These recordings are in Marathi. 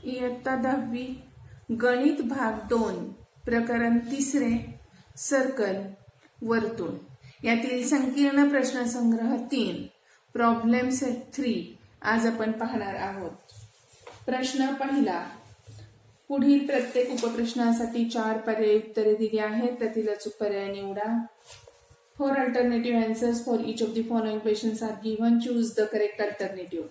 इयत्ता 10वी गणित भाग 2 प्रकरण 3 सर्कल वर्तुळ यातील संकीर्ण प्रश्नसंग्रह 3 प्रॉब्लेम सेट 3 आज आपण पाहणार आहोत। प्रश्न पहिला, पुढील प्रत्येक उपप्रश्नासाठी 4 पर्यायी उत्तरे दिली आहेत, त्यातील अचूक पर्याय निवडा। 4 alternative answers for each of the following questions are given, choose the correct alternative.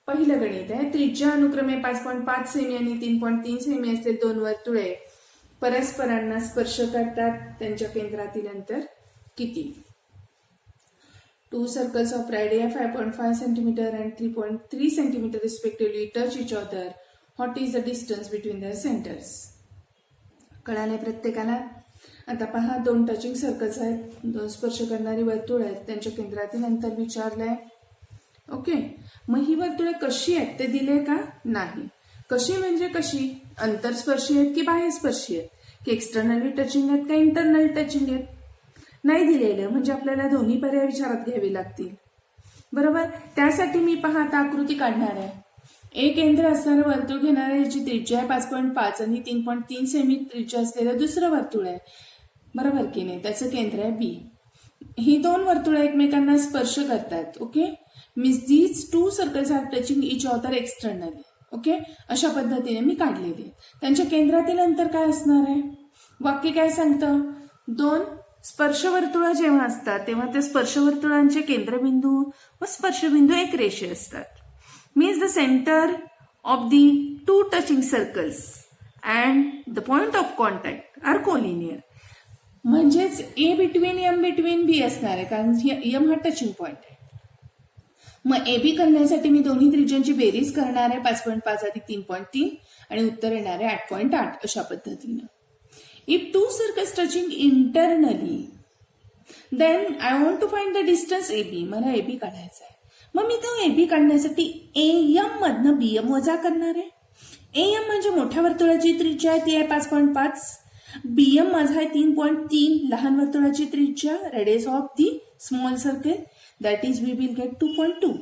पहिलं गणित आहे, त्रिज्या अनुक्रमे 5.5 सेमी आणि 3.3 सेमी असलेले दोन वर्तुळे परस्परांना स्पर्श करतात, त्यांच्या केंद्रातील अंतर किती? 2 circles of radii 5.5 cm and 3.3 cm respectively touch each other. What is the distance between their centers? कळाले प्रत्येकाला? आता पहा, 2 टचिंग सर्कल्स आहेत, 2 स्पर्श करणारी वर्तुळ आहेत, त्यांच्या केंद्रातील अंतर विचारलंय। ओके, मग ही वर्तुळे कशी आहेत ते दिले का? नाही। कशी म्हणजे कशी? अंतरस्पर्शी आहेत की बाह्यस्पर्शी आहेत, की एक्सटर्नली टचिंग आहेत का इंटरनल टचिंग आहेत? नाही दिलेलं, म्हणजे आपल्याला दोन्ही पर्याय विचारात घ्यावे लागतील, बरोबर? त्यासाठी मी आता आकृती काढणार आहे। ए केंद्र असणारं वर्तुळ घेणार आहे, याची त्रिज्या आहे 5.5 आणि 3.3 सेमी त्रिज्या असलेलं दुसरं वर्तुळ आहे, बरोबर की नाही? त्याचं केंद्र आहे बी। ही दोन वर्तुळे एकमेकांना स्पर्श करतात। Okay, means these 2 circles are touching each other externally. Okay, अशा पद्धतीने मी काढलेली। त्यांच्या केंद्रातील अंतर काय असणार आहे? वाक्य काय सांगतं? 2 स्पर्शवर्तुळ जेव्हा असतात तेव्हा त्या स्पर्शवर्तुळांचे केंद्रबिंदू व स्पर्शबिंदू एक रेषे असतात। Means the centre of the 2 touching circles and the point of contact are collinear. म्हणजेच A between M between B असणार आहे, कारण एम हा टचिंग पॉइंट आहे। मग ए बी करण्यासाठी मी दोन्ही त्रिज्यांची बेरीज करणार आहे, 5.5 अधिक 3.3 आणि उत्तर येणार आहे 8.8 अशा पद्धतीनं। If 2 circles touching internally, then I want to find the distance AB. मला AB काढायचा आहे। मग मी तो AB काढण्यासाठी AM मधनं BM वजा करणार आहे। AM म्हणजे मोठ्या वर्तुळाची त्रिज्या आहे, ती आहे 5.5। BM माझा आहे 3.3, लहान वर्तुळाची त्रिज्या, radius of the small circle, that is we will get 2.2।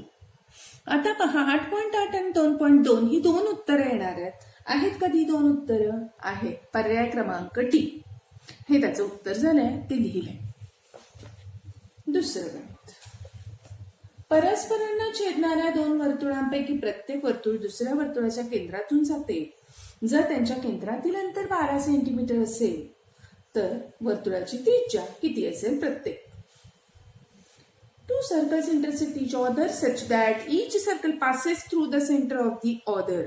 आता पहा, 8.8 आणि 2.2 ही दोन उत्तरं येणार आहेत कधी दोन उत्तरं आहेत? पर्याय क्रमांक डी हे त्याचं उत्तर झालंय, ते लिहिलंय। दुसरं गणित, परस्परांना छेदणाऱ्या 2 वर्तुळांपैकी प्रत्येक वर्तुळ दुसऱ्या वर्तुळाच्या केंद्रातून जाते। जर त्यांच्या केंद्रातील अंतर 12 सेंटीमीटर असेल तर वर्तुळाची त्रिज्या किती असेल? प्रत्येक 2 circles intersect each other such that each circle passes through the center of the other.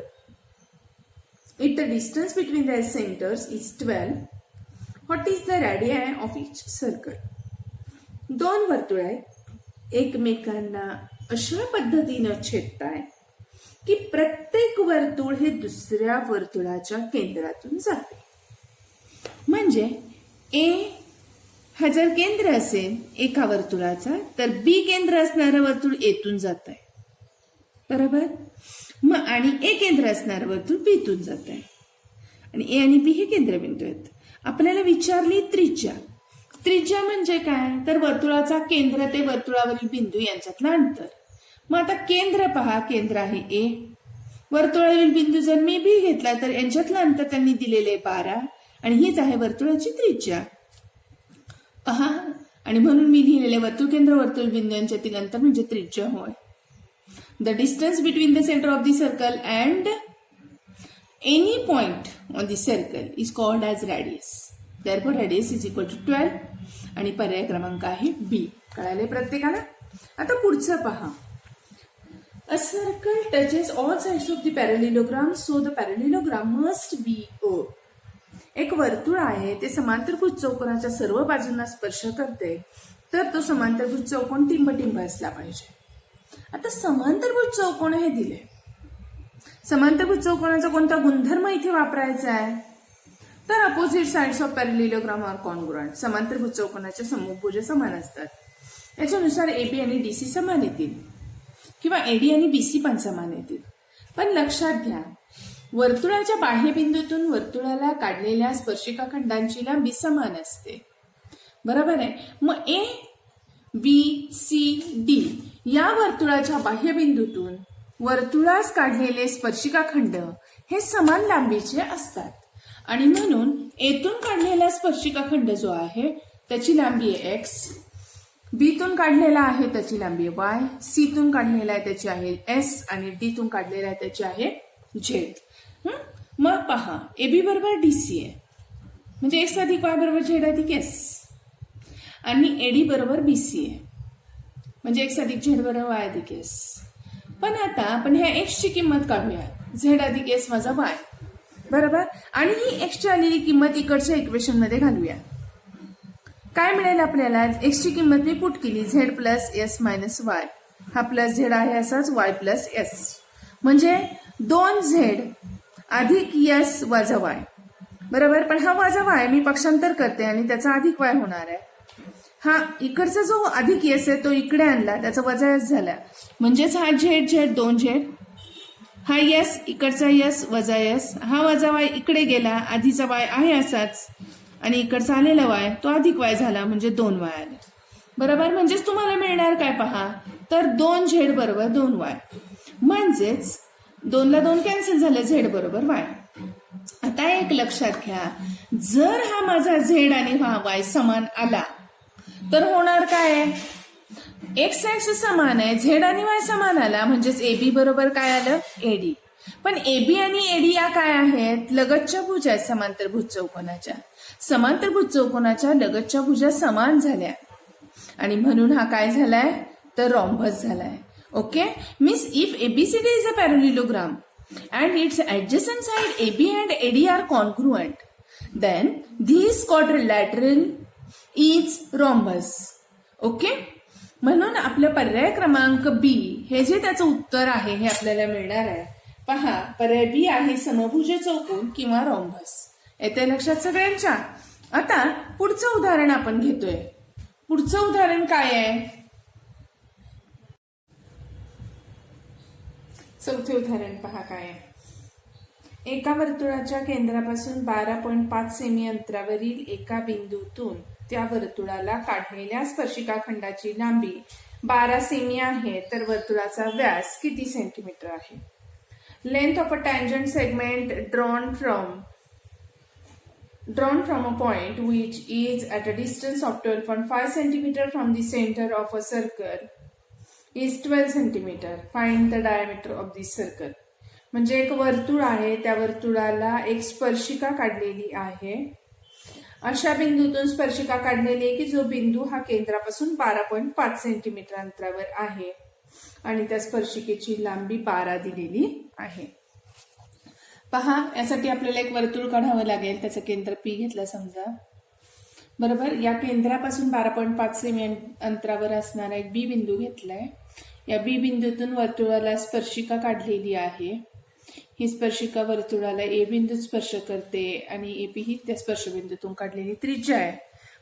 If the distance between their centers is 12, what is the radii of each circle? 2 वर्तुळे एकमेकांना अशा पद्धतीनं छेदतायत की प्रत्येक वर्तुळ हे दुसऱ्या वर्तुळाच्या केंद्रातून जाते। म्हणजे ए हा जर केंद्र असेल एका वर्तुळाचा, तर बी केंद्र असणारं वर्तुळ येथून जात आहे, बरोबर? मग आणि ए केंद्र असणारं वर्तुळ बीतून जात आहे, आणि ए आणि बी हे केंद्रबिंदू आहेत। आपल्याला विचारली त्रिज्या। त्रिज्या म्हणजे काय? तर वर्तुळाचा केंद्र ते वर्तुळावरील बिंदू यांच्यातलं अंतर। मग आता केंद्र पहा, केंद्र आहे ए, वर्तुळावरील बिंदू जर मी बी घेतला तर यांच्यातलं अंतर त्यांनी दिलेले 12 आणि हीच आहे वर्तुळाची त्रिज्या। पहा, आणि म्हणून मी लिहिलेले वर्तुळ केंद्र वर्तुळ बिंदू यांच्यातील अंतर म्हणजे त्रिज्या होय। The distance between the centre of the circle and any point on the circle is called as radius, therefore radius is equal to 12 आणि पर्याय क्रमांक आहे बी। कळाले प्रत्येकाला? आता पुढचं पहा, a circle touches all sides of the parallelogram, so the parallelogram must be ओ। एक वर्तुळ आहे, ते समांतरभुज चौकोनाच्या सर्व बाजूंना स्पर्श करते, तर तो समांतरभुज चौकोन टिंबटिंब असला पाहिजे। आता समांतरभुज चौकोन हे दिले, समांतरभुज चौकोनाचा कोणता गुणधर्म इथे वापरायचा आहे? तर opposite sides of parallelogram are congruent, समांतरभुज चौकोनाच्या समभुज समान असतात। याच्यानुसार एबी आणि डीसी समान येतील किंवा एडी आणि बीसी पण समान येतील। पण लक्षात घ्या, वर्तुळाच्या बाह्यबिंदूतून वर्तुळाला काढलेल्या स्पर्शिका खंडांची लांबी समान असते, बरोबर आहे? मग ए बी सी डी या वर्तुळाच्या बाह्यबिंदूतून वर्तुळास काढलेले स्पर्शिकाखंड हे समान लांबीचे असतात आणि म्हणून येथून काढलेला स्पर्शिकाखंड जो आहे त्याची लांबी आहे एक्स, बी तून काढलेला आहे त्याची लांबी आहे वाय, सी तून काढलेला आहे त्याची आहे एस आणि डी तून काढलेला आहे त्याची आहे झेड. मग पहा एबी बरोबर डीसी आहे म्हणजे एक्स अधिक वाय बरोबर झेड अधिक एस आणि एडी बरोबर बीसी आहे म्हणजे एक्स अधिक झेड बरोबर वाय अधिक एस. पण आता आपण ह्या एक्स ची किंमत काढूया झेड अधिक एस वजा वाय बरोबर आणि ही एक्सची आलेली किंमत इकडच्या इक्वेशन मध्ये घालूया. काय मिळेल आपल्याला एक्स ची किंमत मी पुट केली Z plus S minus Y, हा प्लस झेड आहे असाच वाय प्लस एस म्हणजे 2z अधिक एस वजा वाय बरोबर. पण हा वजा वाय मी पक्षांतर करते आणि त्याचा अधिक वाय होणार आहे. हा इकडचा जो अधिक एस आहे तो इकडे आणला त्याचा वजा एस झाला म्हणजेच हा झेड झेड 2z, हा यस इकडचा यस वजा यस, हा वजा वाय इकडे गेला आधीचा वाय आहे असाच आणि इकडचा आलेला वाय तो अधिक वाय झाला म्हणजे 2 वाय आले बरोबर. म्हणजेच तुम्हाला मिळणार काय पहा तर 2z बरोबर 2 वाय म्हणजेच 2 ला 2 कॅन्सल झाले झेड बरोबर वाय. आता एक लक्षात घ्या जर हा माझा झेड आणि हा वाय समान आला तर होणार काय एक्स एक्स समान आहे झेड आणि वाय समान आला म्हणजेच एबी बरोबर काय आलं एडी. पण एबी आणि एडी या काय आहेत लगतच्या भुजा आहेत समांतरभुज चौकोनाच्या. समांतरभुज चौकोनाच्या लगतच्या भुजा समान झाल्या आणि म्हणून हा काय झालाय तर रॉम्बस झालाय. Okay means if ABCD is a parallelogram and its adjacent side AB and AD are congruent, then this quadrilateral is rhombus. Okay म्हणून आपलं पर्याय क्रमांक बी हे जे त्याचं उत्तर आहे हे आपल्याला मिळणार आहे. पहा पर्याय बी आहे समभुज चौकोन किंवा रॉम्बस. येते लक्षात सगळ्यांच्या. आता पुढचं उदाहरण आपण घेतोय. पुढचं उदाहरण काय आहे चौथे उदाहरण पहा काय आहे. एका वर्तुळाच्या केंद्रापासून 12.5 सेमी अंतरावरील एका बिंदूतून त्या वर्तुळाला काढलेल्या स्पर्शिकाखंडाची लांबी 12 सेमी आहे तर वर्तुळाचा व्यास किती सेंटीमीटर आहे. Length of a tangent segment drawn from a point which is at a distance of 12.5 centimeter from the center of a circle is 12 centimeter. Find the diameter of this circle. म्हणजे एक वर्तुळ आहे त्या वर्तुळाला एक स्पर्शिका काढलेली आहे. अशा बिंदूतून स्पर्शिका काढलेली आहे की जो बिंदू हा केंद्रापासून 12.5 सेंटीमीटर अंतरावर आहे आणि त्या स्पर्शिकेची लांबी 12 दिलेली आहे. पहा यासाठी आपल्याला एक वर्तुळ काढावं लागेल. त्याचं केंद्र पी घेतलं समजा बरोबर. या केंद्रापासून 12.5 सेमी अंतरावर असणारा एक बी बिंदू घेतलाय. या बी बिंदूतून वर्तुळाला स्पर्शिका काढलेली आहे. ही स्पर्शिका वर्तुळाला ए बिंदूत स्पर्श करते आणि एपी ही त्या स्पर्श बिंदूतून काढलेली त्रिज्या आहे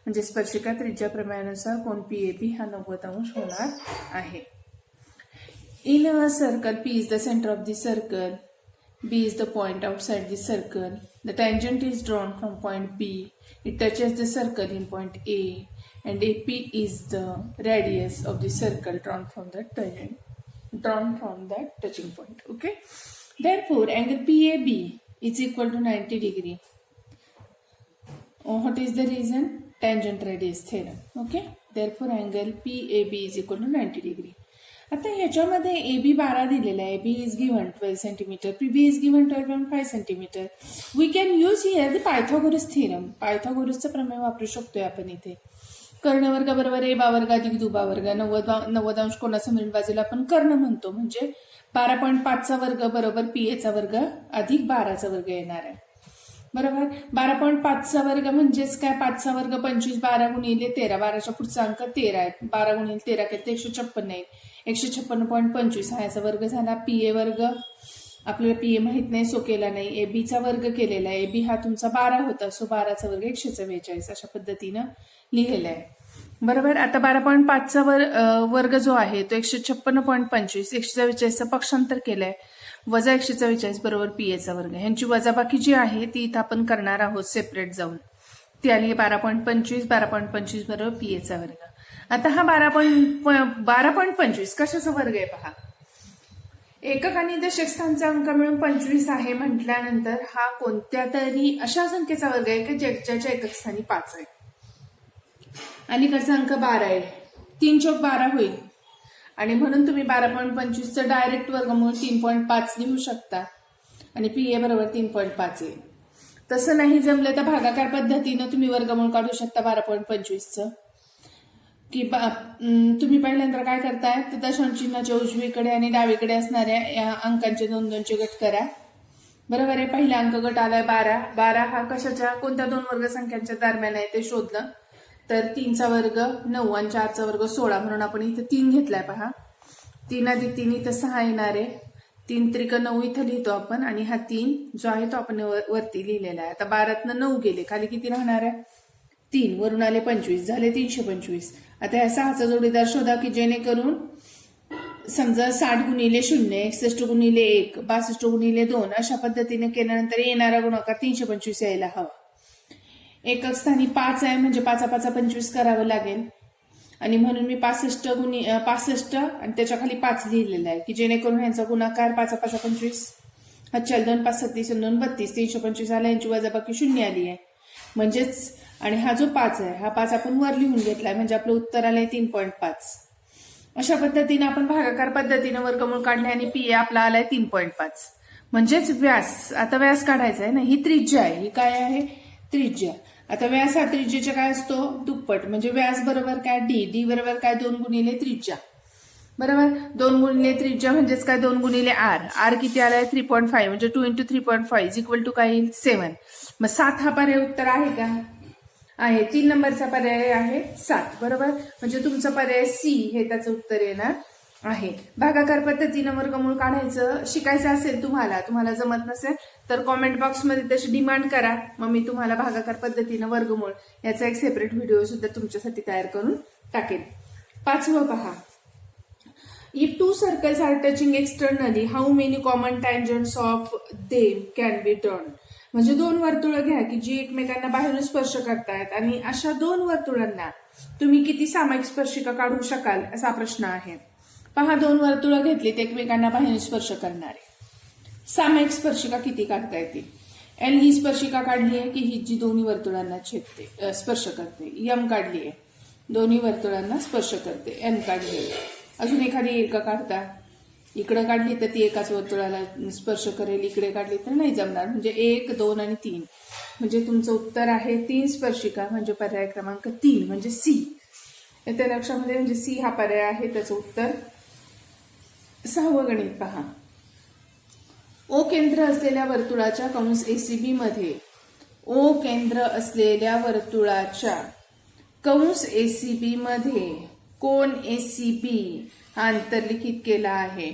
म्हणजे स्पर्शिका त्रिज्या प्रमेयानुसार कोन पी एपी हा 90 अंश होणार आहे. In a circle P is the centre of the circle, B is the point outside the circle. The tangent is drawn from point B. It touches the circle in point A, and AP is the radius of the circle drawn from that touching point. Okay. Therefore, angle PAB is equal to 90 degree. What is the reason? Tangent radius theorem. Okay. Therefore, angle PAB is equal to 90 degree. आता ह्याच्यामध्ये AB 12 दिलेला आहे. B is given 12 centimeter. PB is given 12.5 centimeter. We can use here the Pythagoras theorem. पायथागोरसचा प्रमेय वापरू शकतोय आपण इथे. कर्ण वर्ग बरोबर A वर्ग अधिक दुबा वर्ग 90 अंश कोनासमोरील बाजूला आपण कर्ण म्हणतो म्हणजे 12.5 चा वर्ग बरोबर PA चा वर्ग अधिक 12 चा वर्ग येणार आहे बरोबर. 12.5 चा वर्ग म्हणजेच काय 5 चा वर्ग 25 12 गुणिले 13 12च्या पुढचा अंक 13 आहे. 12 गुणिले 13 केले 156 येईल. 156.25 हा याचा वर्ग झाला. पीए वर्ग आपल्याला पीए माहित नाही सो केला नाही. एबीचा वर्ग केलेला आहे. एबी हा तुमचा 12 होता सो 12चा वर्ग 144 अशा पद्धतीनं लिहिलेला आहे बरोबर. आता 12.5 चा वर्ग जो आहे तो 156.25 144चं पक्षांतर केलंय वजा 144 बरोबर पीएचा वर्ग. ह्यांची वजाबाकी जी आहे ती इथं आपण करणार आहोत सेपरेट जाऊन. ती आली 12.25 बरोबर पीएचा वर्ग. आता हा 12.25 कशाचा वर्ग आहे पहा. एकक आणि दशक स्थानचा अंक मिळून 25 आहे म्हटल्यानंतर हा कोणत्या तरी अशा संख्येचा वर्ग आहे की ज्याच्या एकक स्थानी 5 आहे. अलीकडचा अंक 12 आहे. 3 चौक 12 होईल आणि म्हणून तुम्ही 12.25चं डायरेक्ट वर्गमूळ 3.5 लिहू शकता आणि PA बरोबर 3.5 आहे. तसं नाही जमलं तर भागाकार पद्धतीनं तुम्ही वर्गमूळ काढू शकता 12.25चं. की तुम्ही पहिल्यांदा काय करताय तर दशांश चिन्हाच्या उजवीकडे आणि डावीकडे असणाऱ्या या अंकांचे 2-2चे गट करा. बरोबर आहे. पहिला अंक गट आलाय 12. 12 हा कशाच्या कोणत्या दोन वर्गसंख्यांच्या दरम्यान आहे ते शोधलं तर 3चा वर्ग 9 आणि 4चा वर्ग 16 म्हणून आपण इथे 3 घेतलाय. पहा 3 अधिक 3 इथं 6 येणार आहे. 3 त्रिक 9 इथं लिहितो आपण आणि हा 3 जो आहे तो आपण वरती लिहिलेला आहे. आता 12तनं 9 गेले खाली किती राहणार आहे 3 वरून आले 25 झाले 325. आता ह्या 6चा जोडीदार शोधा की जेणेकरून समजा 60 गुणिले 0 61 गुणिले 1 62 गुणिले 2 अशा पद्धतीने केल्यानंतर येणारा गुणाकार 325 यायला हवा. एकक स्थानी 5 आहे म्हणजे 5 25 करावं लागेल आणि म्हणून मी 65 आणि त्याच्या खाली 5 लिहिलेला आहे की जेणेकरून ह्यांचा गुणाकार 5 25 अच्छा 2 5 36 2 32 325 आला. यांची वजाबाकी 0 आली आहे म्हणजेच आणि हा जो 5 आहे हा 5 आपण वर लिहून घेतलाय म्हणजे आपलं उत्तर आलंय 3.5. अशा पद्धतीने आपण भागाकार पद्धतीने वर्गमूळ काढले आणि PA आपला आलाय 3.5 म्हणजेच व्यास. आता व्यास काढायचा आहे ना. ही त्रिज्या आहे. ही काय आहे त्रिज्या. आता व्यास हा त्रिज्येचा काय असतो दुप्पट म्हणजे व्यास बरोबर काय D बरोबर काय 2 गुणिले त्रिज्या. बरोबर 2 गुणिले त्रिज्या म्हणजेच काय 2 गुणिले R किती आलाय 3.5 म्हणजे 2 × 3.5 इज इक्वल टू काय येईल 7. मग 7 हा पर्याय उत्तर आहे का आहे. 3 नंबरचा पर्याय आहे 7. बरोबर म्हणजे तुमचा पर्याय C हे त्याचं उत्तर येणार आहे. भागाकार पद्धतीनं वर्गमूळ काढायचं शिकायचं असेल तुम्हाला जमत नसेल तर कॉमेंट बॉक्समध्ये त्याची डिमांड करा. मग मी तुम्हाला भागाकार पद्धतीनं वर्गमूळ याचा एक सेपरेट व्हिडिओ सुद्धा तुमच्यासाठी तयार करून टाकेन. 5वं पहा. If two circles are touching externally, how many common tangents of them can be drawn? म्हणजे 2 वर्तुळं घ्या की जी एकमेकांना बाहेरून स्पर्श करतायत आणि अशा 2 वर्तुळांना तुम्ही किती सामायिक स्पर्शिका काढू शकाल असा प्रश्न आहे. पहा 2 वर्तुळं घेतलीत एकमेकांना बाहेरून स्पर्श करणारे. सामायिक स्पर्शिका किती काढता येतील. L ही स्पर्शिका काढली आहे की ही जी दोन्ही वर्तुळांना छेदते स्पर्श करते. M काढली आहे दोन्ही वर्तुळांना स्पर्श करते. N काढली आहे. अजून एखादी एक काढता इकडे काढली तर ती एकाच वर्तुळाला स्पर्श करेल. इकडे काढली तर नाही जमणार म्हणजे 1 2 आणि 3 म्हणजे तुमचं उत्तर आहे 3 स्पर्शिका म्हणजे पर्याय क्रमांक 3 म्हणजे C. येत्या लक्षामध्ये म्हणजे C हा पर्याय आहे त्याचं उत्तर. 6वं गणित पहा. O केंद्र असलेल्या वर्तुळाच्या कंस ACB मध्ये O केंद्र असलेल्या वर्तुळाच्या कंस ACB मध्ये कोन ACB हा अंतर्लिखित केला आहे.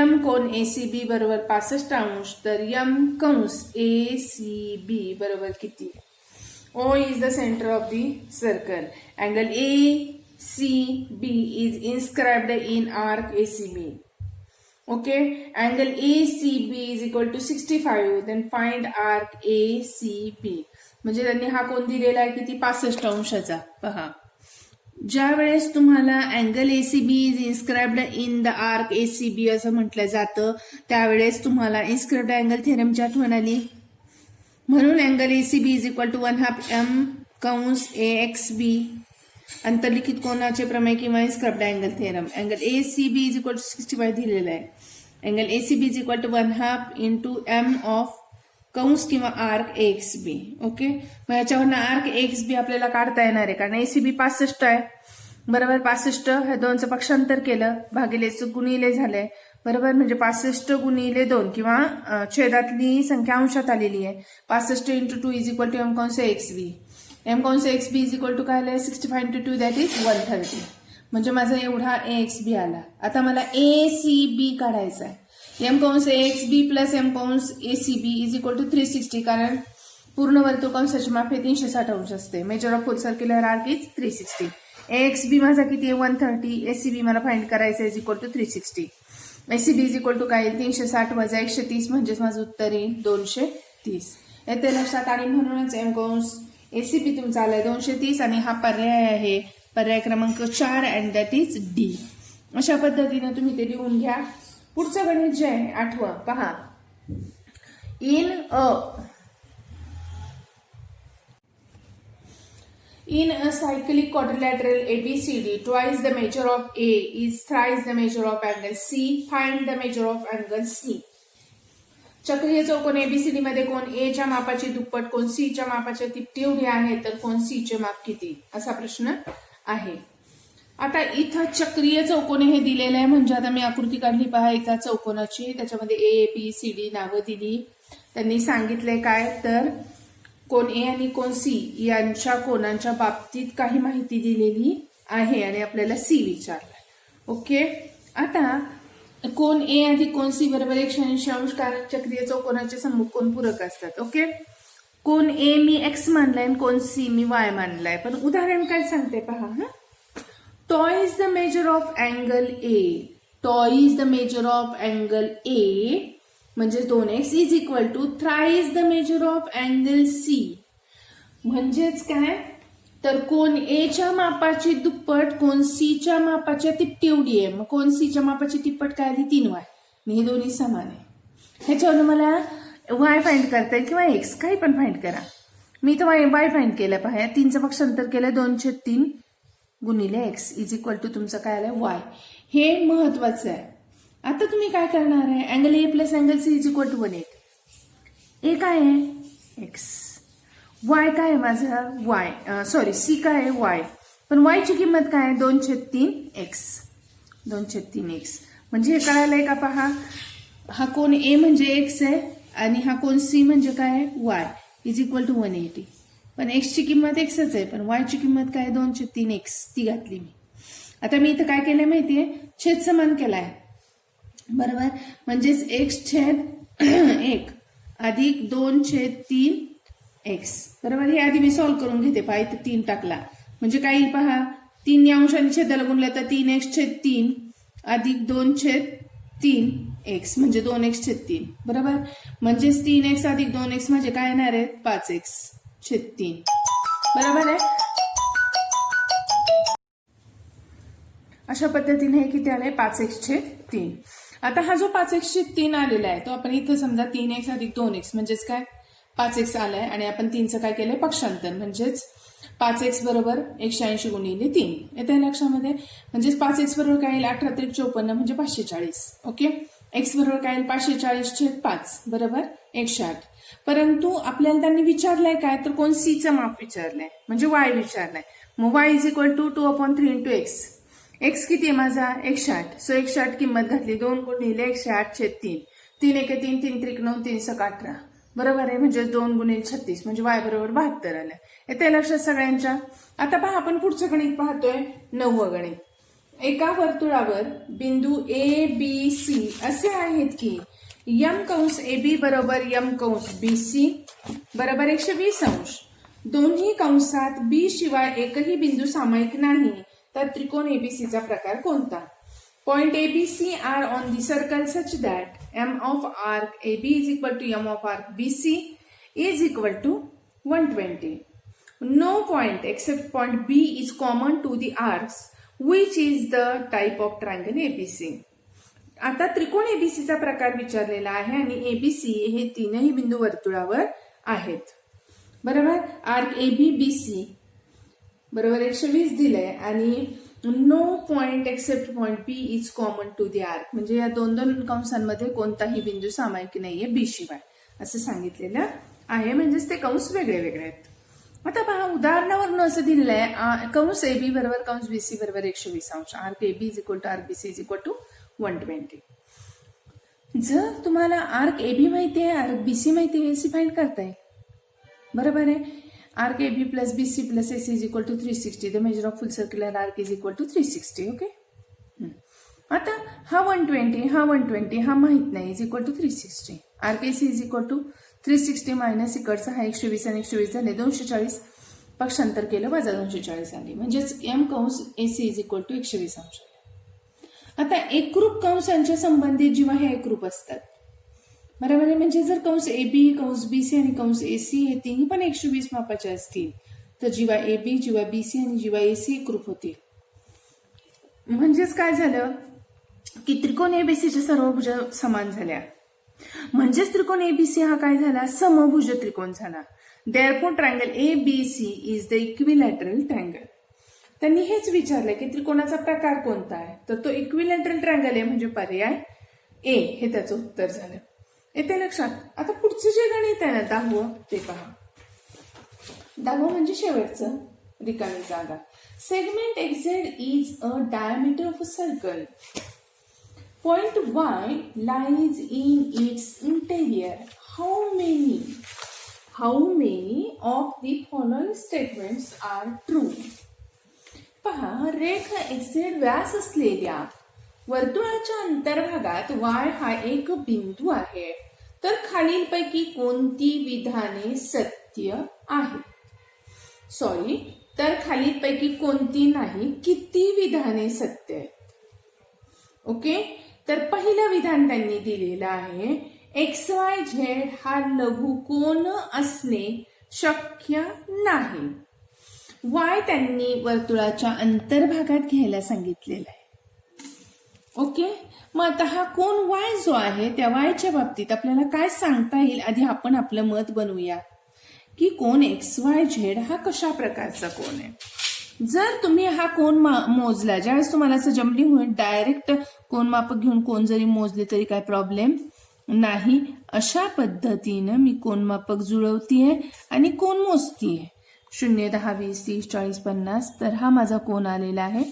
M कोन ACB बरोबर 65 अंश तर M कंस ACB बरोबर किती. O is the center of the circle. Angle ACB is inscribed in arc ACB. Okay, angle ACB is equal to 65. Then find arc ACB. म्हणजे त्यांनी हा कोण दिलेला आहे किती 65 अंशाचा. पहा ज्या वेळेस तुम्हाला angle ACB is inscribed in the arc ACB असं म्हटलं जातं त्यावेळेस तुम्हाला इन्स्क्राइब्ड अँगल थेरमची आठवण आली. म्हणून angle ACB is equal to 1/2 M कंस AXB अंतर्लिखित कोनाचे प्रमेय किंवा inscribed angle theorem. Angle ACB is equal to 65 दिलेला आहे. Angle ACB is equal to 1/2 into M of कंस किंवा आर्क AXB. ओके मग याच्यावरनं आर्क AXB आपल्याला काढता येणार आहे कारण ACB 65 आहे. बरोबर 65 ह्या 2चं पक्षांतर केलं भागिले गुणिले झाले. बरोबर म्हणजे 65 गुणिले 2 किंवा छेदातली संख्या अंशात आलेली आहे. 65 into 2 is equal to M कंस AXB. M कंस AXB इज इक्वल टू काय आलं 65 इंटू 2 दॅट इज 130. म्हणजे माझा एवढा AXB आला. आता मला ACB काढायचा आहे. M कंस AXB प्लस M कंस ACB इज इक्वल टू 360 कारण पूर्ण वर्तुळ कंसाची मापे 360 अंश असते. Measure of full circular arc is 360. AXB माझा किती आहे 130. ACB मला फाइंड करायचं is equal to 360. ACB is equal to काय येईल 360 वजा 130 म्हणजेच माझं उत्तर येईल 230. येते लक्षात. आणि म्हणूनच M कंस ACB तुमचा आलाय 230 आणि हा पर्याय आहे पर्याय क्रमांक 4 अँड दॅट इज D. अशा पद्धतीने तुम्ही ते लिहून घ्या. पुढचं गणित जे आहे 8वं पहा. In a cyclic quadrilateral ABCD, twice the measure of A is thrice the measure of angle C. Find the measure of angle C. चक्रीय चौकोन एबीसीडी मध्ये कोण ए च्या मापाची दुप्पट, कोण सी च्या मापाच्या तिप्पट एवढी आहे, तर कोण सी चे माप किती, असा प्रश्न आहे. आता इथं चक्रीय चौकोन हे दिलेलं आहे, म्हणजे आता मी आकृती काढली पहा एका चौकोनाची, त्याच्यामध्ये ए बी सी डी नावं दिली. त्यांनी सांगितलंय काय, तर कोण ए आणि कोण सी यांच्या कोणांच्या बाबतीत काही माहिती दिलेली आहे आणि आपल्याला सी विचारलाय. ओके. आता कोण ए आणि कोण सी बरोबर 180 अंश, कारण चक्रीय चौकोनाचे सम्मुख कोण पूरक असतात. ओके. कोण ए मी एक्स मानलाय आणि कोण सी मी वाय मानलाय. पण उदाहरण काय सांगते पहा. Twice the measure of angle A. Twice the measure of angle A म्हणजे 2x is equal to thrice the measure of angle C. म्हणजेच काय, तर कोण ए च्या मापाची दुप्पट कोण सी च्या मापाच्या तिप्पट एवढी आहे. मग कोण सी च्या मापाची तिप्पट काय आली, 3y. हे दोन्ही समान आहे. ह्याच्यावरून मला y फाइंड करता येईल किंवा x काही पण फाइंड करा. मी तर y फाइंड केलं पहा. 3चं पक्षांतर केलं 2/3 गुणिले x इज इक्वल टू तुमचं काय आलं y. हे महत्वाचं आहे. आता तुम्ही काय करणार आहे, angle A plus angle C is equal to 180. A काय आहे x, y काय आहे माझा y, सॉरी सी काय आहे y. पण y ची किंमत काय आहे 2/3x. 2/3x म्हणजे हे कळालंय का पहा. हा कोण ए म्हणजे x आहे आणि हा कोण सी म्हणजे काय आहे y इज इक्वल टू 180. पण x ची किंमत xच आहे, पण y ची किंमत काय 2/3x ती घातली मी. आता मी इथं काय केलंय माहितीये, छेद समान केलाय बरोबर. म्हणजेच x/1 अधिक 2/3x बरोबर. हे आधी मी सॉल्व्ह करून घेते पहा. इथं 3 टाकला म्हणजे काय येईल पहा. 3 या अंशाने छेदाला गुणलं तर 3x/3 अधिक 2/3x म्हणजे 2x/3 बरोबर. म्हणजेच 3x अधिक 2x म्हणजे काय येणार आहेत 5x/3 बरोबर आहे. अशा पद्धतीने हे किती आलंय 5x/3. आता हा जो 5x/3 आलेला आहे तो आपण इथं समजा 3x अधिक 2x म्हणजेच काय 5x आलाय आणि आपण 3चं काय केलंय पक्षांतर, म्हणजेच 5x बरोबर 180 गुणिले 3 येते लक्षामध्ये. म्हणजेच 5x बरोबर काय येईल 18×3 म्हणजे 540. ओके. x बरोबर काय येईल 540/5 बरोबर 108. परंतु आपल्याला त्यांनी विचारलंय काय, तर कोण सी चं माप विचारलंय म्हणजे y विचारलंय. मग y is equal to 2/3 x किती आहे माझा 108. सो 108 किंमत घातली 2 गुणिले 108/3. 3 1 3 3 3 9 3 18 बरोबर आहे. म्हणजे 2 गुणिले 36 म्हणजे y बरोबर 72 आलं. येते लक्षात सगळ्यांच्या. आता पहा आपण पुढचं गणित पाहतोय 9वं गणित. एका वर्तुळावर बिंदू ए बी सी असे आहेत की यम कंस ए बी बरोबर यम कंस बी सी बरोबर 120 अंश. दोन्ही कंसात बी शिवाय एकही बिंदू सामायिक नाही, तर त्रिकोण एबीसीचा प्रकार कोणता. Point ABC are on the circle such that M of arc AB is equal to m of arc BC is equal to 120. No point except point B is common to the arcs, which is the type of triangle ABC. आता त्रिकोण एबीसीचा प्रकार विचारलेला आहे आणि एबीसी हे तीनही बिंदू वर्तुळावर आहेत बरोबर. आर्क AB BC बरोबर 120 दिलंय आणि no point except point B is common to the arc म्हणजे या दोन कंसांमध्ये कोणताही बिंदू सामायिक नाहीये बी शिवाय असं सांगितलेलं आहे. म्हणजेच ते कंस वेगळे वेगळे आहेत. आता पहा उदाहरणावरून असं दिलेलं आहे कंस AB बरोबर कंस BC बरोबर 120 अंश. Arc AB is equal to arc BC is equal to 120. जर तुम्हाला आर्क AB माहिती आहे आर्क BC माहिती आहे AC फाइंड करता येईल बरोबर आहे. arc AB plus BC plus AC is equal to 360. The measure of full circular arc is equal to 360. Okay. आता हा 120 हा 120 हा माहित नाही is equal to 360. arc AC is equal to 360 minus इकडचा हा 120 आणि 120 झाले 240. पक्षांतर केलं वजा 240 आली म्हणजेच m कंस AC is equal to 120 अंश. आता एकरूप कंसांच्या संबंधित जेव्हा हे एकरूप असतात बरोबर आहे. म्हणजे जर कंस AB कंस BC आणि कंस AC हे तिन्ही पण 120 मापाचे असतील तर जेव्हा AB जेव्हा BC आणि जेव्हा AC एकरूप होतील म्हणजेच काय झालं की त्रिकोण एबीसीच्या सर्व भुजा समान झाल्या, म्हणजेच त्रिकोण एबीसी हा काय झाला, समभुज त्रिकोण झाला. Therefore triangle ABC is the equilateral triangle. त्यांनी हेच विचारलंय की त्रिकोणाचा प्रकार कोणता आहे, तर तो इक्विलॅटरल ट्रायंगल आहे, म्हणजे पर्याय ए हे त्याचं उत्तर झालं. येते लक्षात. आता पुढचं जे गणित आहे ना 10वं ते पहा. 10वं म्हणजे शेवटचं, रिकामी जागा. Segment XZ is a diameter of a circle. Point Y lies in its interior. How many of the following statements are true? पहा, रेख XZ व्यास असलेल्या वर्तुळाच्या अंतर्भागात Y हा एक बिंदू आहे, तर खालीलपैकी कोणती विधाने सत्य आहे? तर खालीलपैकी कोणती नाही, किती विधाने सत्य आहेत. ओके, तर पहिलं विधान त्यांनी दिलेलं आहे, XYZ हा लघुकोन असणे शक्य नाही. Y त्यांनी वर्तुळाच्या अंतर्भागात घ्यायला सांगितलेला आहे. ओके, मग आता हा कोन Y जो आहे त्या वायच्या बाबतीत आपल्याला काय सांगता येईल, आधी आपण आपलं मत बनवूया की कोन XYZ हा कशा प्रकारचा कोन आहे. जर तुम्ही हा कोन मोजला, ज्यावेळेस तुम्हाला असं जमली होईल डायरेक्ट कोन मापक घेऊन कोन जरी मोजले तरी काय प्रॉब्लेम नाही. अशा पद्धतीनं मी कोन मापक जुळवतीये आणि कोन मोजतीये. 0, 10, 20, 30, 40, 50. तर हा माझा कोन आलेला आहे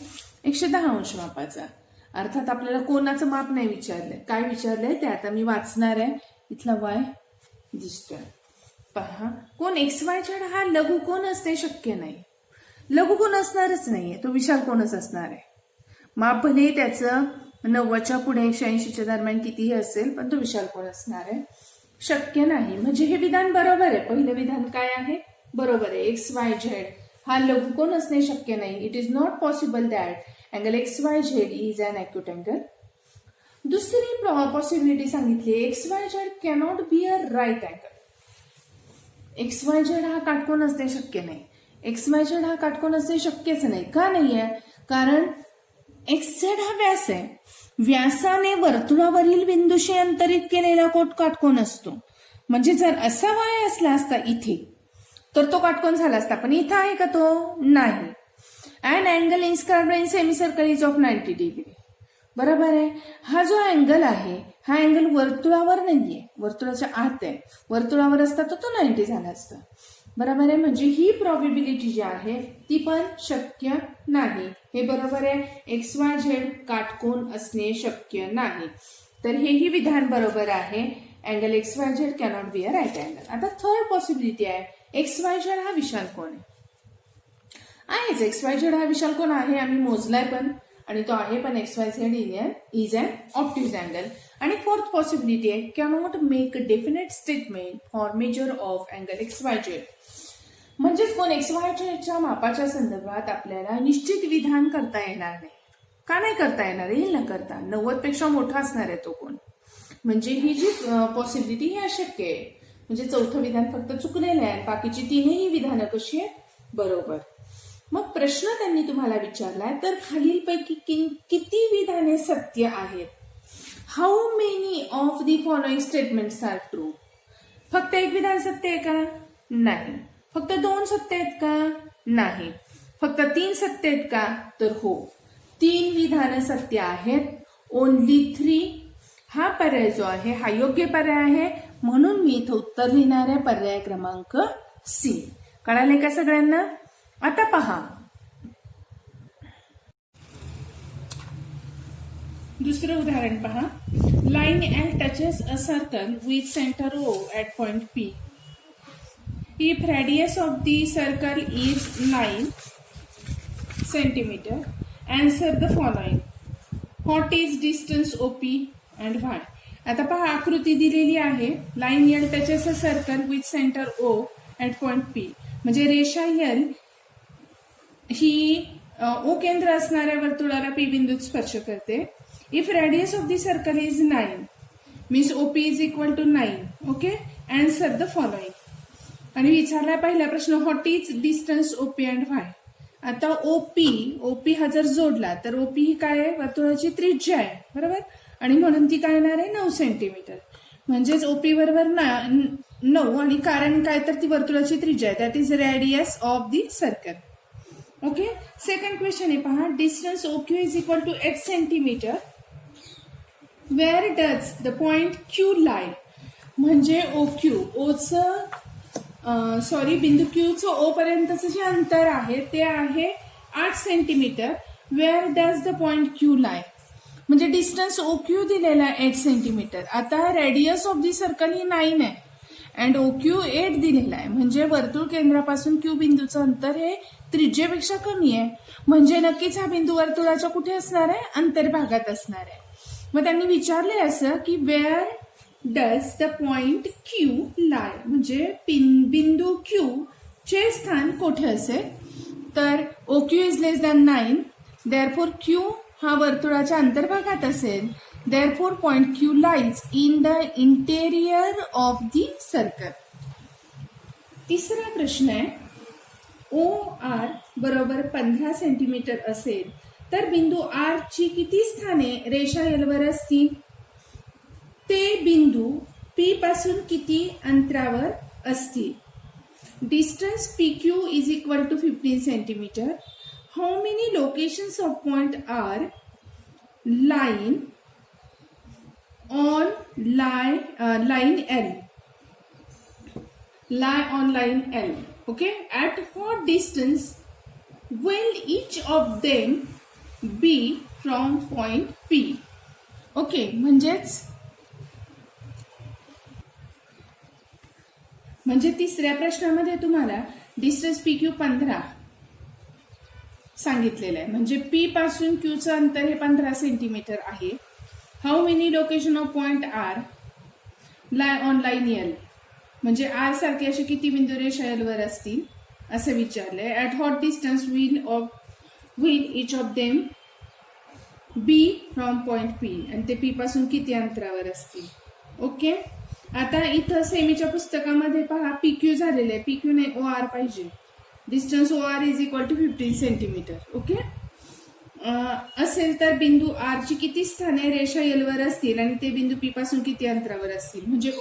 110 अंश मापाचा. अर्थात आपल्याला कोनाचं माप नाही विचारलंय, काय विचारलंय ते आता मी वाचणार आहे. इथला Y दिसतोय. पहा, कोन XYZ हा लघुकोन असणे शक्य नाही. लघुकोन असणारच नाहीये, तो विशाल कोनच असणार आहे. माप भले त्याचं 90च्या पुढे 180च्या दरम्यान कितीही असेल, पण तो विशाल कोन असणार आहे. शक्य नाही, म्हणजे हे विधान बरोबर आहे. पहिलं विधान काय आहे, बरोबर आहे. XYZ हा लघुकोन असणे शक्य नाही. It is not possible that angle XYZ is an acute angle. दुसरी पॉसिबिलिटी सांगितली, XYZ cannot be a right angle. XYZ हा काटकोन असणे शक्य नाही. XYZ हा काटकोन असणे शक्यच नाही. का नाहीये, कारण XZ हा व्यास आहे. व्यासाने वर्तुळावरील बिंदूशी अंतरित केलेला काटकोन असतो. म्हणजे जर असा Y असला असता इथे तर तो काटकोन झाला असता, पण इथं आहे का तो, नाही. And angle inscribed in semicircle is of 90 degree. बरोबर आहे. हा जो अँगल आहे हा अँगल वर्तुळावर नाहीये, वर्तुळाच्या आत आहे. वर्तुळावर असता तर तो 90 झाला असता. बरोबर आहे. म्हणजे ही प्रोबॅबिलिटी जी आहे ती पण शक्य नाही. हे बरोबर आहे. XYZ काटकोन असणे शक्य नाही. तर हेही विधान बरोबर आहे. Angle XYZ cannot be a right angle. आता थर्ड पॉसिबिलिटी आहे, XYZ हा विशाल कोन आहेच. XYZ हा विशाल कोन आहे, आम्ही मोजलाय पण, आणि तो आहे पण XYZ is an obtuse angle. आणि फोर्थ पॉसिबिलिटी आहे, cannot make definite statement for measure of angle XYZ. म्हणजेच कोन XYZ मापाच्या संदर्भात आपल्याला निश्चित विधान करता येणार नाही. का नाही करता येणार, येईल ना करता. 90 पेक्षा मोठा असणार आहे तो कोन. म्हणजे ही जी पॉसिबिलिटी ही अशक्य आहे. म्हणजे चौथं विधान फक्त चुकलेलं आहे, बाकीची तीनही विधानं कशी आहेत, बरोबर. मग प्रश्न त्यांनी तुम्हाला विचारलाय, तर खालीलपैकी किती विधाने सत्य आहेत. How many of the following statements are true. फक्त एक विधान सत्य आहे का, नाही. फक्त 2 सत्य आहेत का, नाही. फक्त 3 सत्य आहेत का, तर हो, 3 विधानं सत्य आहेत. ओनली 3 हा पर्याय जो आहे हा योग्य पर्याय आहे. म्हणून मी इथं उत्तर लिहिणार आहे पर्याय क्रमांक C. कळाले का सगळ्यांना. आता पहा, दुसरं उदाहरण पहा. Line L touches a circle with centre O at point P. If radius of the circle is 9 centimeter, answer the following. What is distance OP and Y? आता पहा, आकृती दिलेली आहे. Line L touches a circle with centre O at point P. म्हणजे रेषा L ही O केंद्र असणाऱ्या वर्तुळाला P बिंदूत स्पर्श करते. If radius of the circle is 9 means OP is equal to 9. Okay, answer the following. आणि विचारलाय पहिला प्रश्न, what is distance OP and Y. आता ओपी हा जर जोडला तर ओपी ही काय आहे, वर्तुळाची त्रिज्या आहे बरोबर, आणि म्हणून ती काय येणार आहे 9 सेंटीमीटर. म्हणजेच ओपी बरोबर 9 आणि कारण काय तर ती वर्तुळाची त्रिज्या आहे, that is radius of the circle. Okay. Second question आहे पहा, distance OQ is equal to 8 centimetre. Where does the point Q lie. म्हणजे बिंदू Qचं O पर्यंतचं जे अंतर आहे ते आहे 8 centimetre. Where does the point Q lie. म्हणजे डिस्टन्स OQ दिलेला आहे 8 सेंटीमीटर. आता रेडियस ऑफ दी सर्कल ही 9 आहे अँड OQ 8 दिलेला आहे. म्हणजे वर्तुळ केंद्रापासून Q बिंदूचं अंतर हे त्रिज्येपेक्षा कमी आहे. म्हणजे नक्कीच हा बिंदू वर्तुळाच्या कुठे असणार आहे, अंतर्भागात असणार आहे. मग त्यांनी विचारले असं की where does the point Q lie. म्हणजे बिंदू Q चे स्थान कुठे असेल. तर OQ is less than 9, therefore Q हा वर्तुळाच्या अंतर्भागात असेल. Therefore point Q lies in the interior of the circle. तिसरा प्रश्न आहे, OR बरोबर 15 सेंटीमीटर असेल तर बिंदू R ची किती स्थाने रेषा L वर असतील. ते बिंदू P पासून किती अंतरावर असतील. Distance PQ is equal to 15 centimetre. How many locations of point R line on line L. Lie on line L. Okay. At what distance will each of them be from point P? Okay. म्हणजे तिसऱ्या प्रश्नामध्ये तुम्हाला डिस्टन्स PQ 15 सांगितलेलं आहे. म्हणजे P पासून Qचं अंतर हे 15 सेंटीमीटर आहे. How many location of point R lie on line L. म्हणजे R सारखे असे किती बिंदू रेषा L वर असतील असं विचारलंय. At what distance will each of them be from point P. आणि ते P पासून किती अंतरावर असतील. ओके. आता इथं सेमीच्या पुस्तकामध्ये पहा PQ झालेलं आहे, PQ नाही OR पाहिजे. Distance OR is equal to 15 centimetre. Okay. असेल तर बिंदू R ची किती स्थाने रेषा L वर असतील आणि ते बिंदू P पासून किती अंतरावर असतील. म्हणजे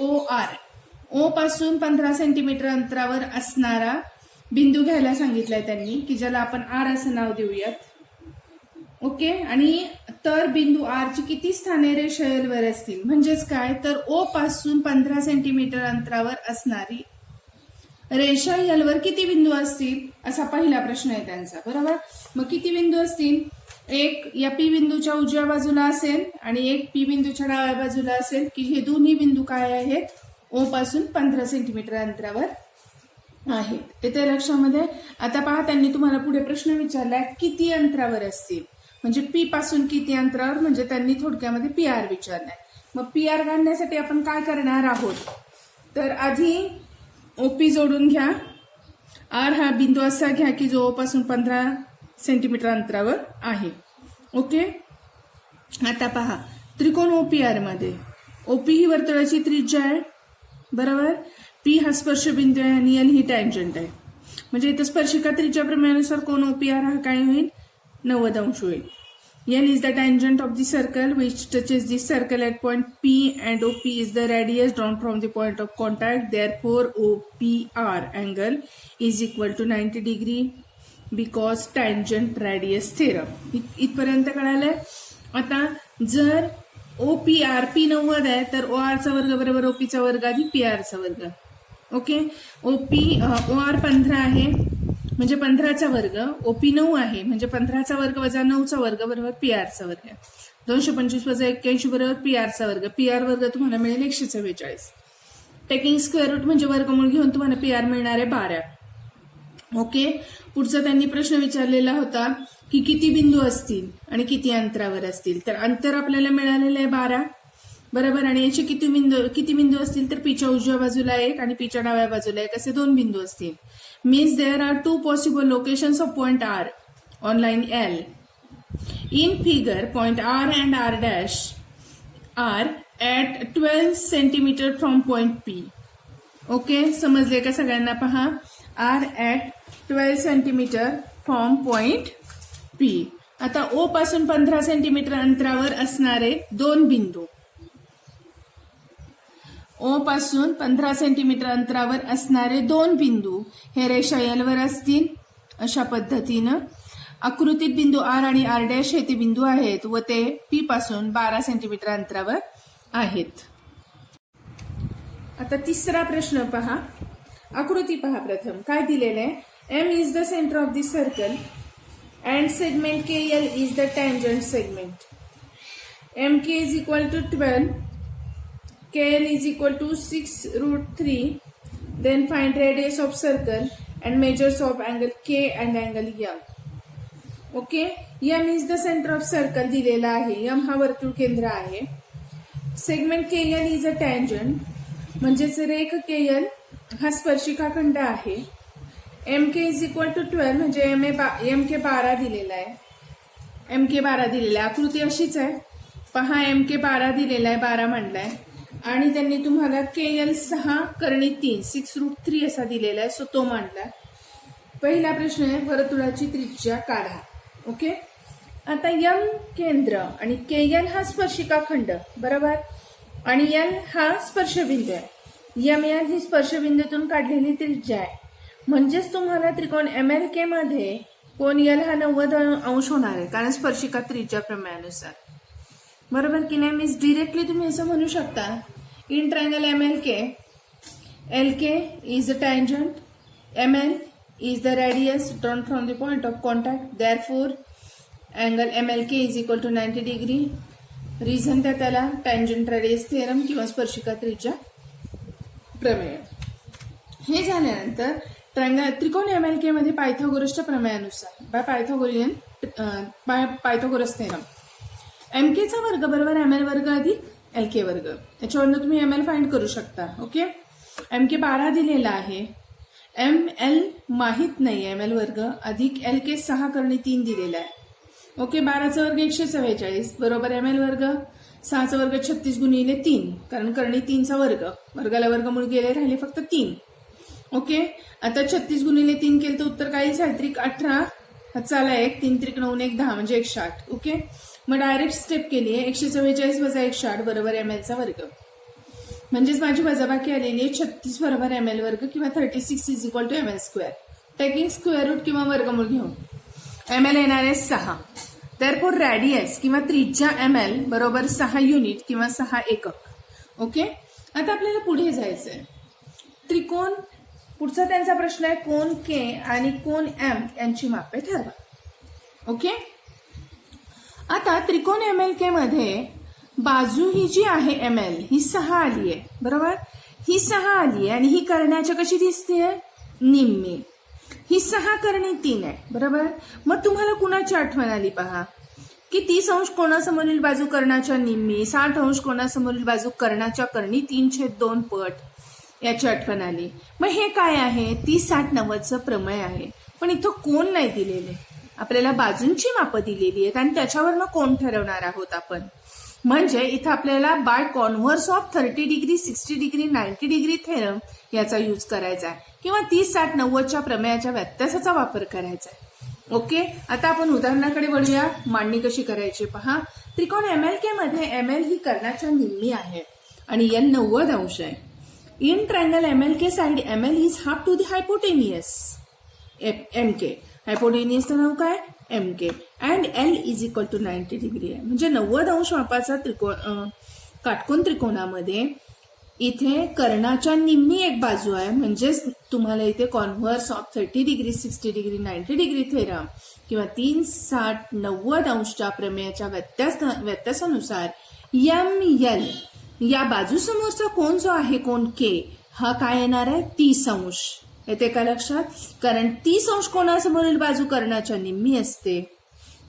O पासून 15 सेंटीमीटर अंतरावर असणारा बिंदू घ्यायला सांगितलाय त्यांनी, की ज्याला आपण R असं नाव देऊयात. ओके. आणि तर बिंदू R ची किती स्थाने रेषा L वर असतील. म्हणजेच काय तर O पासून 15 सेंटीमीटर अंतरावर असणारी रेषा L वर किती बिंदू असतील असा पहिला प्रश्न आहे त्यांचा. बरोबर. मग किती बिंदू असतील. एक या P बिंदूच्या उजव्या बाजूला असेल आणि एक P बिंदूच्या डाव्या बाजूला असेल, की हे दोन्ही बिंदू काय आहेत O पासून 15 सेंटीमीटर अंतरावर आहेत. येते लक्षामध्ये. आता पहा त्यांनी तुम्हाला पुढे प्रश्न विचारलाय किती अंतरावर असतील. म्हणजे P पासून किती अंतरावर, म्हणजे त्यांनी थोडक्यामध्ये PR विचारलाय. मग PR काढण्यासाठी आपण काय करणार आहोत. तर आधी OP जोडून घ्या. R हा बिंदू असा घ्या की जो O पासून 15 सेंटीमीटर अंतरावर आहे. ओके. आता पहा त्रिकोण OPR मध्ये OP ही वर्तुळाची त्रिज्या आहे बरोबर. P हा स्पर्शबिंदू आहे आणि L ही टँजंट आहे. म्हणजे इथं स्पर्शिका त्रिज्या प्रमेयानुसार कोण OPR हा काय होईल 90 अंश होईल. L is the tangent of the circle which touches the circle at point P and OP is the radius drawn from the point of contact. Therefore, OPR angle is equal to 90 degree because tangent radius theorem. इथपर्यंत कळालंय. आता जर OPR P 90 आहे तर OR चा वर्ग बरोबर OP चा वर्ग अधिक PR चा वर्ग. ओके. OR 15 आहे म्हणजे 15चा वर्ग. OP 9 आहे म्हणजे 15चा वर्ग वजा 9चा वर्ग बरोबर PR चा वर्ग. 225 वजा 81 बरोबर PR चा वर्ग. PR वर्ग तुम्हाला मिळेल 144. टेकिंग स्क्वेअर रूट म्हणजे वर्गमूळ घेऊन तुम्हाला PR मिळणार आहे 12. ओके. पुढचा त्यांनी प्रश्न विचारलेला होता की किती बिंदू असतील आणि किती अंतरावर असतील. तर अंतर आपल्याला मिळालेलं आहे 12 बरोबर. आणि याचे किती बिंदू असतील तर P च्या उजव्या बाजूला एक आणि P च्या डाव्या बाजूला एक असे 2 बिंदू असतील. Means there are 2 possible locations of point R on line L. In figure point R and R dash are at 12 centimetre from point P. Okay. समजले का सगळ्यांना. पहा R at 12 centimetre from point P. आता ओ पासून 15 सेंटीमीटर अंतरावर असणारे दोन बिंदू, ओ पासून 15 सेंटीमीटर अंतरावर असणारे दोन बिंदू हे रेषा एल वर असतील. अशा पद्धतीनं आकृतीत बिंदू आर आणि आर डॅश हे ते बिंदू आहेत व ते पी पासून 12 सेंटीमीटर अंतरावर आहेत. आता तिसरा प्रश्न पहा. आकृती पहा. प्रथम काय दिलेलं आहे. M is the centre of the circle and segment K L is the tangent segment. M K is equal to 12, KL is equal to 6√3. Then find radius of circle and measures of angle K and angle M. Okay, M is the center of circle दिलेला आहे. M हा वर्तुळ केंद्र आहे. Segment KL is a tangent, म्हणजेच रेख KL हा स्पर्शिकाखंड आहे. MK is equal to 12, म्हणजे MK 12 दिलेला आहे. MK 12 दिलेला आहे. आकृती अशीच आहे. पहा, MK 12 दिलेला आहे, 12 म्हणलाय आणि त्यांनी तुम्हाला KL 6 करणी 3 6√3 असा दिलेला आहे. सो तो मांडला. पहिला प्रश्न आहे वर्तुळाची त्रिज्या काढा. ओके, आता M केंद्र आणि KL हा स्पर्शिकाखंड बरोबर आणि L हा स्पर्शबिंदू आहे. ML ही स्पर्शबिंदूतून काढलेली त्रिज्या आहे. म्हणजेच तुम्हाला त्रिकोण MLK मध्ये कोण L हा 90 अंश होणार आहे, कारण स्पर्शिका त्रिज्या प्रमेयानुसार. बरोबर की नाही. मीन्स डिरेक्टली तुम्ही असं म्हणू शकता, in triangle MLK, LK is the tangent, ML is the radius drawn from the point of contact. Therefore, angle MLK is equal to 90 degree. Reason त्याला टँजंट रेडियस थेरम किंवा स्पर्शिका त्रिज्या प्रमेय. हे झाल्यानंतर त्रिकोण MLK मध्ये पायथागोरसच्या प्रमेयानुसार बाय पायथागोरस थेरम MK चा वर्ग बरोबर ML वर्ग अधिक LK वर्ग, याच्यावरून तुम्ही ML फाइंड करू शकता. ओके, MK 12 दिलेला आहे. ML माहित नाही. ML वर्ग अधिक LK 6 करणी 3 दिलेला आहे. ओके, 12चा वर्ग 144 बरोबर ML वर्ग. 6चा वर्ग 36 गुणिले 3, कारण करणी 3चा वर्ग, वर्गाला वर्गमूळ गेले, राहिले फक्त 3. ओके, आता 36 गुणिले 3 केलं तर उत्तर काहीच आहे. त्रिक 18, चाला 1, 3 त्रिक 9 1 10 म्हणजे 160. ओके, मग डायरेक्ट स्टेप केली आहे. 144 वजा 160 बरोबर ML चा वर्ग. म्हणजेच माझी वजाबाकी आलेली आहे 36 बरोबर ML वर्ग किंवा 36 is equal to ML square. Taking square root किंवा वर्गमूळ घेऊन ML येणार आहे 6. therefore रॅडियस किंवा त्रिज्या ML बरोबर 6 युनिट किंवा 6 एकक. ओके, आता आपल्याला पुढे जायचंय. त्रिकोण, पुढचा त्यांचा प्रश्न आहे कोन K आणि कोन M यांची मापे ठरवा. ओके, आता त्रिकोण MLK मध्ये बाजू ही जी आहे ML ही 6 आली आहे बरोबर. ही 6 आली आहे आणि ही कर्णाच्या कशी दिसते, निम्मी. ही 6 करणी 3 आहे बरोबर. मग तुम्हाला कुणाची आठवण आली पहा, की 30 अंश कोणासमोरील बाजू कर्णाच्या निम्मी, 60 अंश कोणासमोरील बाजू कर्णाच्या करणी 3/2 पट याची आठवण आली. मग हे काय आहे, 30 60 90चं प्रमेय आहे. पण इथं कोण नाही दिलेले, आपल्याला बाजूंची मापं दिलेली आहेत आणि त्याच्यावरनं कोण ठरवणार आहोत आपण. म्हणजे इथं आपल्याला by converse of 30 degree 60 degree 90 degree theorem याचा यूज करायचा आहे किंवा 30 60 90च्या प्रमेयाच्या व्यत्यासाचा वापर करायचा आहे. ओके, आता आपण उदाहरणाकडे वळूया. मांडणी कशी करायची पहा. त्रिकोण MLK मध्ये ML ही कर्णाच्या निम्मी आहे आणि L 90 अंश आहे. In triangle MLK side ML is half to the hypotenuse MK. हायपोटेनियसचं नाव काय, MK. And L is equal to 90 degree आहे. म्हणजे 90 अंश मापाचा त्रिकोण काटकोन त्रिकोणामध्ये इथे कर्णाच्या निम्मी एक बाजू आहे. म्हणजेच तुम्हाला इथे converse of 30 degree 60 degree 90 degree theorem किंवा 30 60 90 अंशच्या प्रमेयाच्या व्यत्यासानुसार ML या बाजूसमोरचा कोण जो आहे कोण K हा काय येणार आहे, 30 अंश. येते का लक्षात, कारण 30 अंश कोणासमोरील बाजू कर्णाच्या निम्मी असते.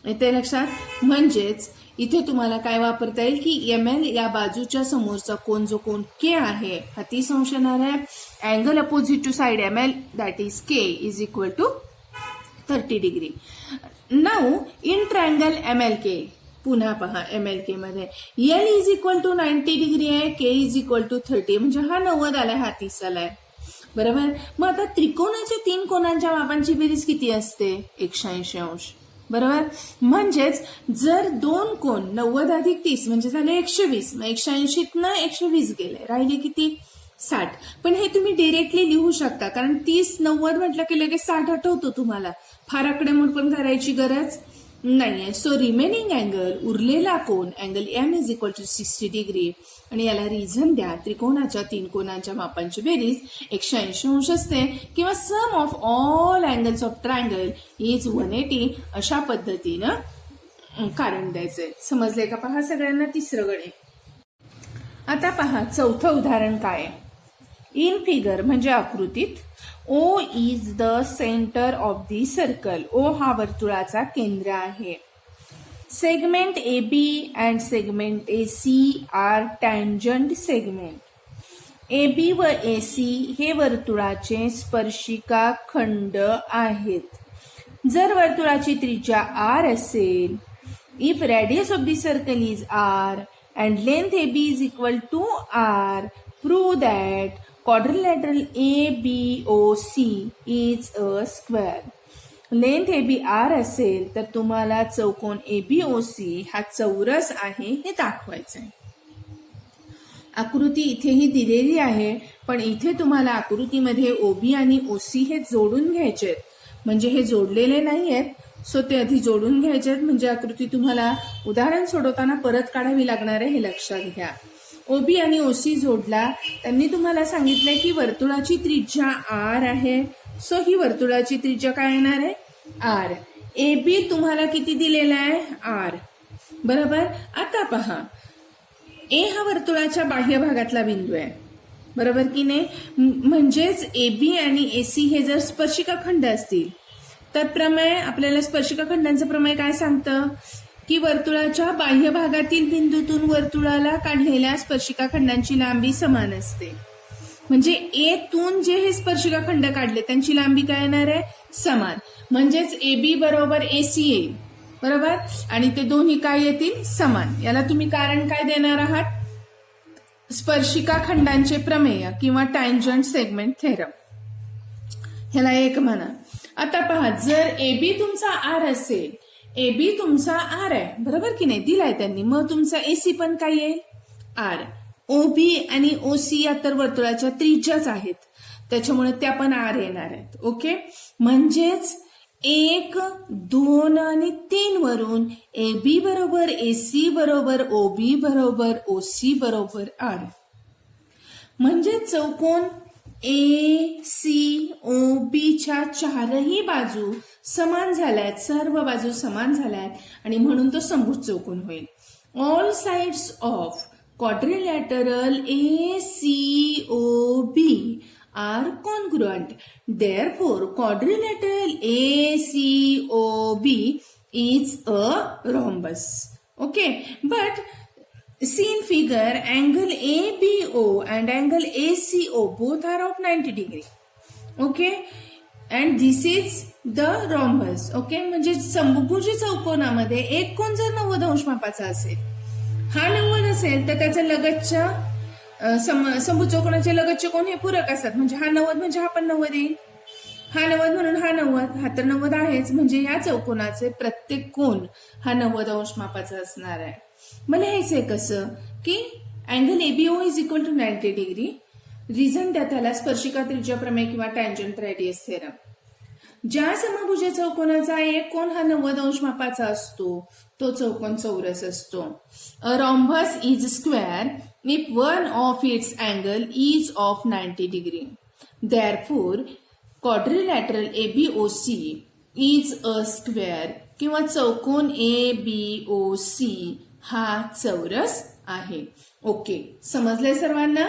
येते लक्षात. म्हणजेच इथे तुम्हाला काय वापरता येईल की ML या बाजूच्या समोरचा कोण जो कोण K आहे हा 30 अंश येणार आहे. Angle opposite to side ML that is K is equal to 30 degree. Now in triangle MLK पुन्हा पहा MLK मध्ये L is equal to 90 degree आहे, K इज इक्वल टू 30, म्हणजे हा 90 आलाय, हा 30 आलाय. बरोबर. मग आता त्रिकोणाच्या 3 कोणांच्या मापांची बेरीज किती असते? 180 अंश. बरोबर. म्हणजेच जर 2 कोण 90 अधिक 30 म्हणजे झाले 120, मग 180तनं 120 गेले, राहिले किती? 60. पण हे तुम्ही डिरेक्टली लिहू शकता, कारण 30 90 म्हटलं की लगेच 60 आठवतो तुम्हाला, फार आकडेमोड पण करायची गरज नाहीये. सो रिमेनिंग अँगल, उरलेला कोण, angle M is equal to 60 degree. आणि याला रिझन द्या, त्रिकोणाच्या 3 कोणांच्या मापांची बेरीज 180 अंश असते, किंवा sum of all angles of triangle is 180. अशा पद्धतीनं कारण द्यायचंय. समजलंय का? पहा सगळ्यांना तिसरं गणित. आता पहा चौथं उदाहरण काय. इन फिगर म्हणजे आकृतीत O is the centre of the circle. O हा वर्तुळाचा केंद्र आहे. Segment AB and segment AC are tangent segment. AB व AC हे वर्तुळाचे स्पर्शिका खंड आहेत. जर वर्तुळाची त्रिज्या R असेल, if radius of the circle is R and length AB is equal to R, prove that quadrilateral ABOC is a square. Length AB R असेल तर तुम्हाला चौकोन ABOC हा चौरस आहे हे दाखवायचं आहे. आकृती इथेही दिलेली आहे, पण इथे तुम्हाला आकृतीमध्ये OB आणि OC हे जोडून घ्यायचे आहेत. म्हणजे हे जोडलेले नाहीयेत, सो ते आधी जोडून घ्यायचे. म्हणजे आकृती तुम्हाला उदाहरण सोडवताना परत काढावी लागणार आहे, हे लक्षात घ्या. OB आणि OC जोडला, त्यांनी तुम्हाला सांगितलंय की वर्तुळाची त्रिज्या R आहे, सो ही वर्तुळाची त्रिज्या काय येणार आहे? R. AB तुम्हाला किती दिलेला आहे? R. बरोबर. आता पहा, A हा वर्तुळाच्या बाह्य भागातला बिंदू आहे, बरोबर की नाही? म्हणजेच AB आणि AC हे जर स्पर्शिका खंड असतील तर प्रमेय आपल्याला स्पर्शिका खंडांचं प्रमेय काय सांगतं की वर्तुळाच्या बाह्य भागातील बिंदूतून वर्तुळाला काढलेल्या स्पर्शिका खंडांची लांबी समान असते. म्हणजे ए तून जे हे स्पर्शिका खंड काढले त्यांची लांबी काय येणार आहे? समान. म्हणजेच AB बरोबर AC येईल, बरोबर. आणि ते दोन्ही काय येतील? समान. याला तुम्ही कारण काय देणार आहात? स्पर्शिका खंडांचे प्रमेय किंवा टँजंट सेगमेंट थेरम, ह्याला एक म्हणा. आता पहा, जर AB तुमचा R असेल, AB तुमचा R आहे, बरोबर की नाही? दिलाय त्यांनी. मग तुमचा AC पण काय येईल? R. OB आणि OC या तर वर्तुळाच्या त्रिज्याच आहेत, त्याच्यामुळे त्या पण R येणार आहेत. ओके. म्हणजेच 1, 2 आणि 3 वरून AB बरोबर AC बरोबर OB बरोबर OC बरोबर R. म्हणजे चौकोन ACOBच्या चारही बाजू समान झाल्यात, सर्व बाजू समान झाल्यात, आणि म्हणून तो समभुज चौकोन होईल. All sides of quadrilateral ACOB are congruent. Therefore, quadrilateral ACOB is a rhombus. Okay, but see in figure, angle ABO and angle ACO both are of 90 degree. Okay, and this is the rhombus. Okay, म्हणजे समभुज चौकोनामध्ये एक कोण जर 90 अंश मापाचा असेल, हा 90 असेल तर त्याच्या लगतच्या समभुज चौकोनाच्या लगतचे कोण हे पूरक असतात. म्हणजे हा 90 म्हणजे हा पण 90 येईल, हा 90 म्हणून हा 90, हा तर 90 आहेच. म्हणजे या चौकोनाचे प्रत्येक कोण हा 90 अंश मापाचा असणार आहे. मला लिहायचंय कसं की angle ABO is equal to 90 degree. Reason द्या त्याला, स्पर्शिका त्रिज्या प्रमेय किंवा टँजंट रेडियस थेरम. ज्या समभुज चौकोनाचा एक कोण हा 90 अंश मापाचा असतो तो चौकोन चौरस असतो. A rhombus is square if one of its angle is of 90 degree. Therefore quadrilateral ABOC is a square, किंवा चौकोन ABOC हा चौरस आहे. ओके, समजलंय सर्वांना?